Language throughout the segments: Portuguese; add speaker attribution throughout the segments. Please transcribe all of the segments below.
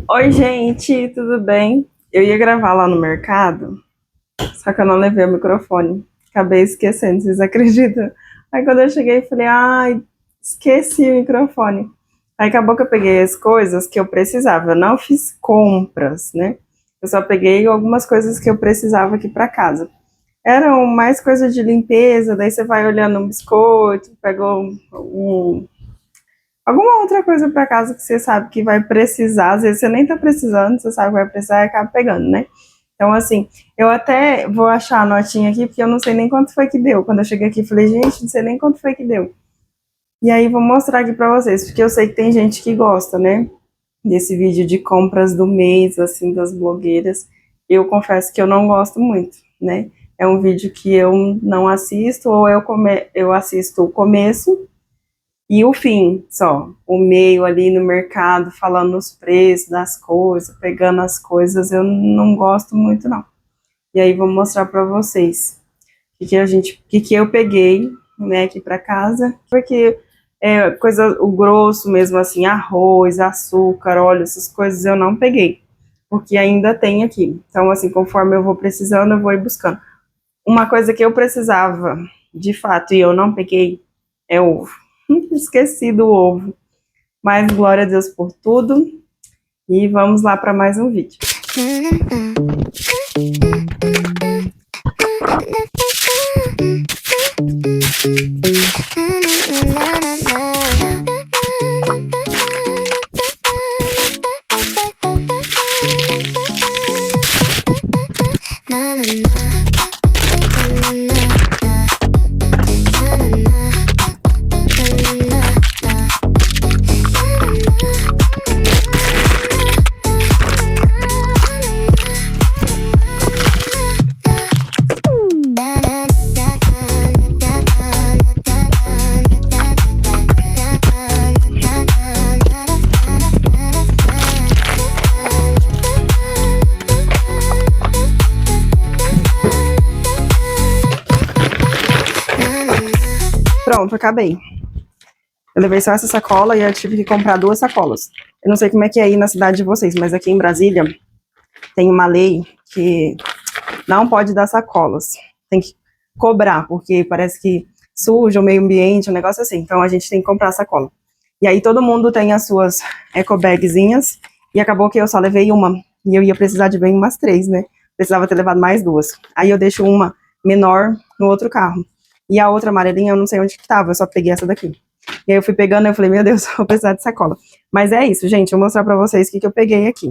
Speaker 1: Oi, gente, tudo bem? Eu ia gravar lá no mercado, só que eu não levei o microfone. Acabei esquecendo, vocês acreditam? Aí quando eu cheguei, eu falei, ai, esqueci o microfone. Aí acabou que eu peguei as coisas que eu precisava. Eu não fiz compras, né? Eu só peguei algumas coisas que eu precisava aqui para casa. Eram mais coisas de limpeza, daí você vai olhando um biscoito, pegou alguma outra coisa para casa que você sabe que vai precisar, às vezes você nem tá precisando, você sabe que vai precisar e acaba pegando, né? Então, assim, eu até vou achar a notinha aqui, porque eu não sei nem quanto foi que deu. Quando eu cheguei aqui, falei, gente, não sei nem quanto foi que deu. E aí, vou mostrar aqui pra vocês, porque eu sei que tem gente que gosta, né? Desse vídeo de compras do mês, assim, das blogueiras. Eu confesso que eu não gosto muito, né? É um vídeo que eu não assisto, ou eu assisto o começo e o fim, só, o meio ali no mercado, falando os preços das coisas, pegando as coisas, eu não gosto muito, não. E aí vou mostrar para vocês o que eu peguei, né, aqui para casa, porque coisa, o grosso mesmo, assim, arroz, açúcar, óleo, essas coisas eu não peguei, porque ainda tem aqui. Então, assim, conforme eu vou precisando, eu vou ir buscando. Uma coisa que eu precisava, de fato, e eu não peguei, é ovo. Esqueci do ovo. Mas glória a Deus por tudo. E vamos lá para mais um vídeo. Pronto, acabei. Eu levei só essa sacola e eu tive que comprar 2 sacolas. Eu não sei como é que é aí na cidade de vocês, mas aqui em Brasília tem uma lei que não pode dar sacolas. Tem que cobrar, porque parece que suja o meio ambiente, um negócio assim. Então a gente tem que comprar sacola. E aí todo mundo tem as suas ecobagzinhas e acabou que eu só levei uma. E eu ia precisar de bem umas 3, né? Precisava ter levado mais 2. Aí eu deixo uma menor no outro carro. E a outra amarelinha eu não sei onde que tava, eu só peguei essa daqui. E aí eu fui pegando e eu falei, meu Deus, vou precisar de sacola. Mas é isso, gente, eu vou mostrar pra vocês o que eu peguei aqui.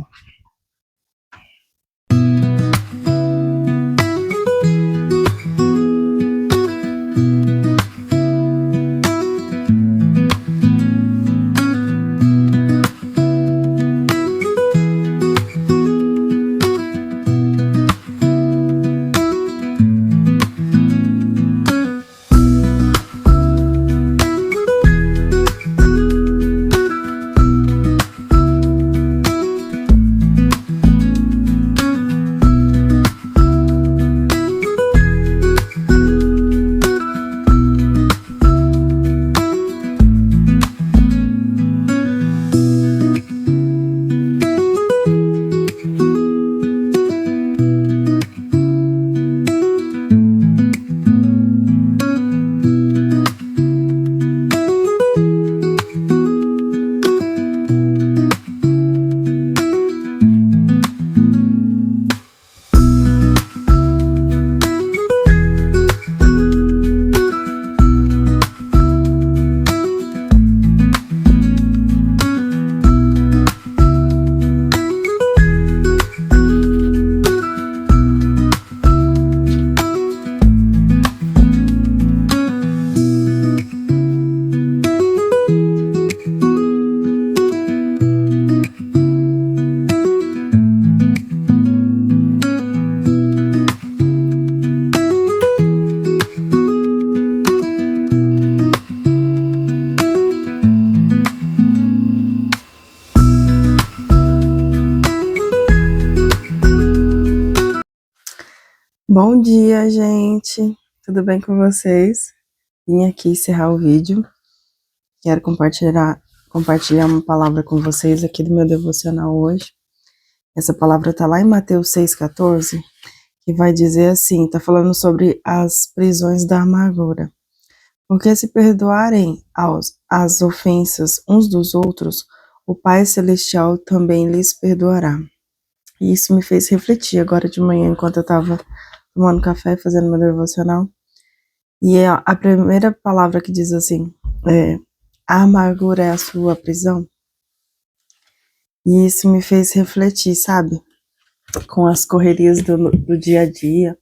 Speaker 1: Bom dia, gente. Tudo bem com vocês? Vim aqui encerrar o vídeo. Quero compartilhar uma palavra com vocês aqui do meu devocional hoje. Essa palavra está lá em Mateus 6,14, que vai dizer assim, está falando sobre as prisões da amargura. Porque se perdoarem as ofensas uns dos outros, o Pai Celestial também lhes perdoará. E isso me fez refletir agora de manhã, enquanto eu estava tomando café, fazendo meu devocional. E a primeira palavra que diz assim, a amargura é a sua prisão. E isso me fez refletir, sabe? Com as correrias do dia a dia,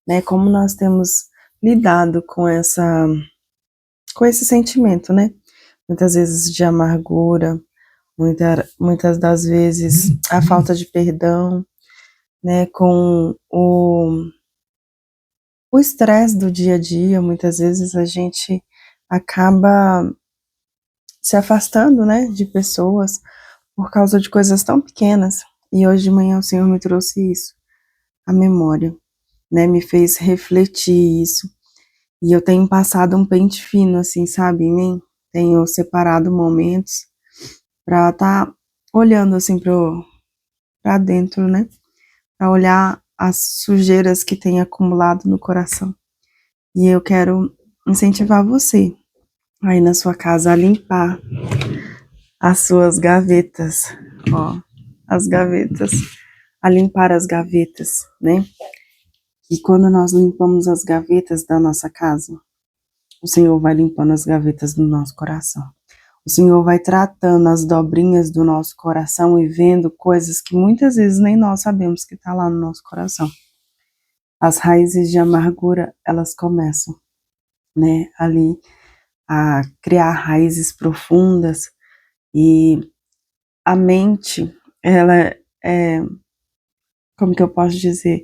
Speaker 1: né? Como nós temos lidado com esse sentimento, né? Muitas vezes de amargura, muitas das vezes a falta de perdão, né? Com o estresse do dia a dia, muitas vezes a gente acaba se afastando, né? De pessoas por causa de coisas tão pequenas. E hoje de manhã o Senhor me trouxe isso, a memória, né? Me fez refletir isso. E eu tenho passado um pente fino, assim, sabe, em mim. Tenho separado momentos pra estar olhando, assim, pra dentro, né? Pra olhar as sujeiras que tem acumulado no coração. E eu quero incentivar você aí na sua casa a limpar as suas gavetas, ó, as gavetas, a limpar as gavetas, né? E quando nós limpamos as gavetas da nossa casa, o Senhor vai limpando as gavetas do nosso coração. O Senhor vai tratando as dobrinhas do nosso coração e vendo coisas que muitas vezes nem nós sabemos que está lá no nosso coração. As raízes de amargura, elas começam, né, ali a criar raízes profundas e a mente, ela é, como que eu posso dizer,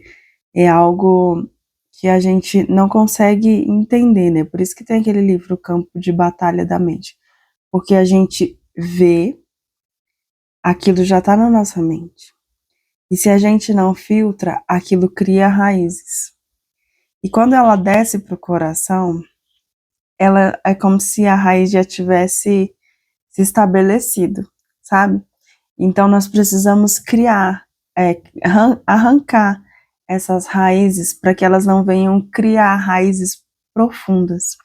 Speaker 1: é algo que a gente não consegue entender, né? Por isso que tem aquele livro, O Campo de Batalha da Mente. Porque a gente vê, aquilo já está na nossa mente. E se a gente não filtra, aquilo cria raízes. E quando ela desce para o coração, ela é como se a raiz já tivesse se estabelecido, sabe? Então nós precisamos criar, arrancar essas raízes para que elas não venham criar raízes profundas.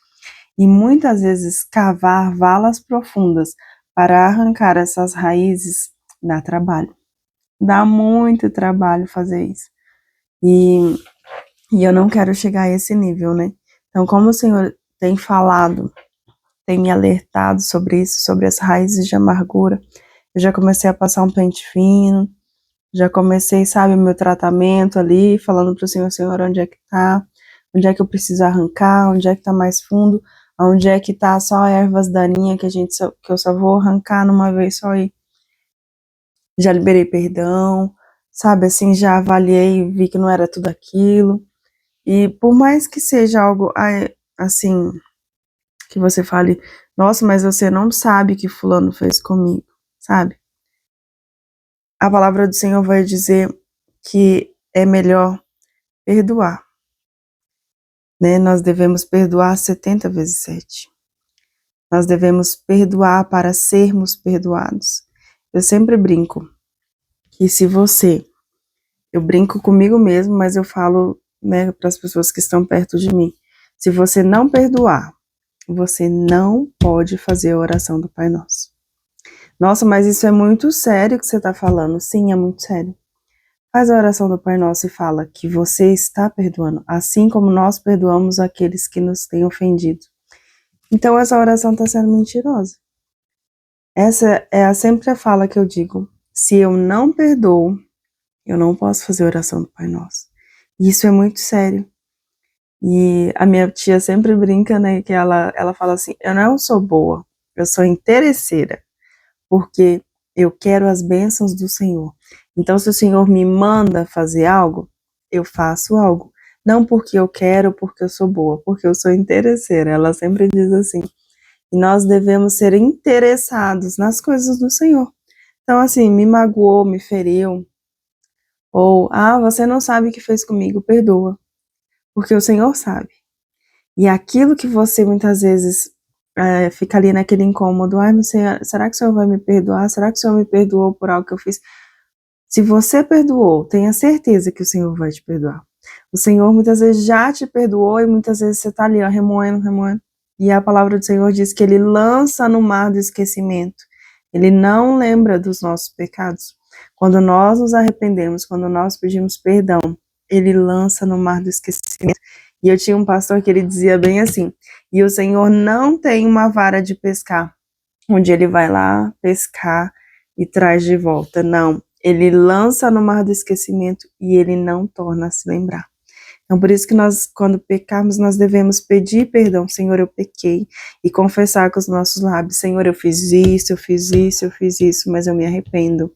Speaker 1: E muitas vezes cavar valas profundas para arrancar essas raízes dá trabalho. Dá muito trabalho fazer isso. E eu não quero chegar a esse nível, né? Então, como o Senhor tem falado, tem me alertado sobre isso, sobre as raízes de amargura, eu já comecei a passar um pente fino, já comecei, sabe, o meu tratamento ali, falando para o Senhor, Senhor, onde é que tá? Onde é que eu preciso arrancar? Onde é que tá mais fundo? Onde é que tá só ervas daninhas que eu só vou arrancar numa vez só e já liberei perdão, sabe, assim, já avaliei, vi que não era tudo aquilo. E por mais que seja algo, assim, que você fale, nossa, mas você não sabe o que fulano fez comigo, sabe? A palavra do Senhor vai dizer que é melhor perdoar, né? Nós devemos perdoar 70 vezes 7. Nós devemos perdoar para sermos perdoados. Eu sempre brinco que se você, eu brinco comigo mesmo, mas eu falo, né, para as pessoas que estão perto de mim, se você não perdoar, você não pode fazer a oração do Pai Nosso. Nossa, mas isso é muito sério que você está falando. Sim, é muito sério. Faz a oração do Pai Nosso e fala que você está perdoando, assim como nós perdoamos aqueles que nos têm ofendido. Então essa oração está sendo mentirosa. Essa é sempre a fala que eu digo. Se eu não perdoo, eu não posso fazer a oração do Pai Nosso. E isso é muito sério. E a minha tia sempre brinca, né, que ela fala assim, eu não sou boa, eu sou interesseira, porque eu quero as bênçãos do Senhor. Então, se o Senhor me manda fazer algo, eu faço algo. Não porque eu quero, porque eu sou boa, porque eu sou interesseira. Ela sempre diz assim. E nós devemos ser interessados nas coisas do Senhor. Então, assim, me magoou, me feriu, ou, você não sabe o que fez comigo, perdoa, porque o Senhor sabe. E aquilo que você muitas vezes fica ali naquele incômodo, mas será que o Senhor vai me perdoar? Será que o Senhor me perdoou por algo que eu fiz? Se você perdoou, tenha certeza que o Senhor vai te perdoar. O Senhor muitas vezes já te perdoou e muitas vezes você está ali, ó, remoendo, remoendo. E a palavra do Senhor diz que Ele lança no mar do esquecimento. Ele não lembra dos nossos pecados. Quando nós nos arrependemos, quando nós pedimos perdão, Ele lança no mar do esquecimento. E eu tinha um pastor que ele dizia bem assim, e o Senhor não tem uma vara de pescar, onde Ele vai lá pescar e traz de volta. Não, Ele lança no mar do esquecimento e Ele não torna a se lembrar. Então, por isso que nós, quando pecarmos, nós devemos pedir perdão. Senhor, eu pequei. E confessar com os nossos lábios. Senhor, eu fiz isso, eu fiz isso, eu fiz isso, mas eu me arrependo.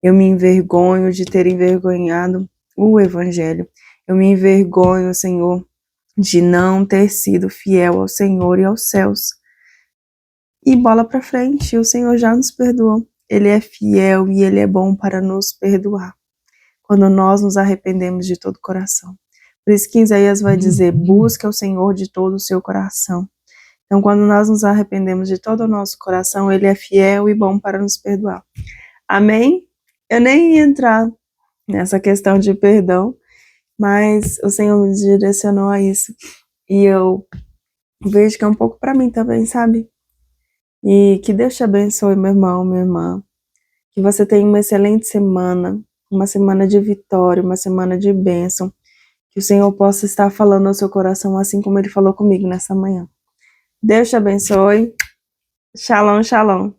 Speaker 1: Eu me envergonho de ter envergonhado o Evangelho. Eu me envergonho, Senhor, de não ter sido fiel ao Senhor e aos céus. E bola para frente, o Senhor já nos perdoou. Ele é fiel e Ele é bom para nos perdoar. Quando nós nos arrependemos de todo o coração. Por isso que Isaías vai dizer, busque ao Senhor de todo o seu coração. Então, quando nós nos arrependemos de todo o nosso coração, Ele é fiel e bom para nos perdoar. Amém? Eu nem ia entrar nessa questão de perdão, mas o Senhor me direcionou a isso. E eu vejo que é um pouco para mim também, sabe? E que Deus te abençoe, meu irmão, minha irmã. Que você tenha uma excelente semana, uma semana de vitória, uma semana de bênção. Que o Senhor possa estar falando ao seu coração assim como Ele falou comigo nessa manhã. Deus te abençoe. Shalom, shalom.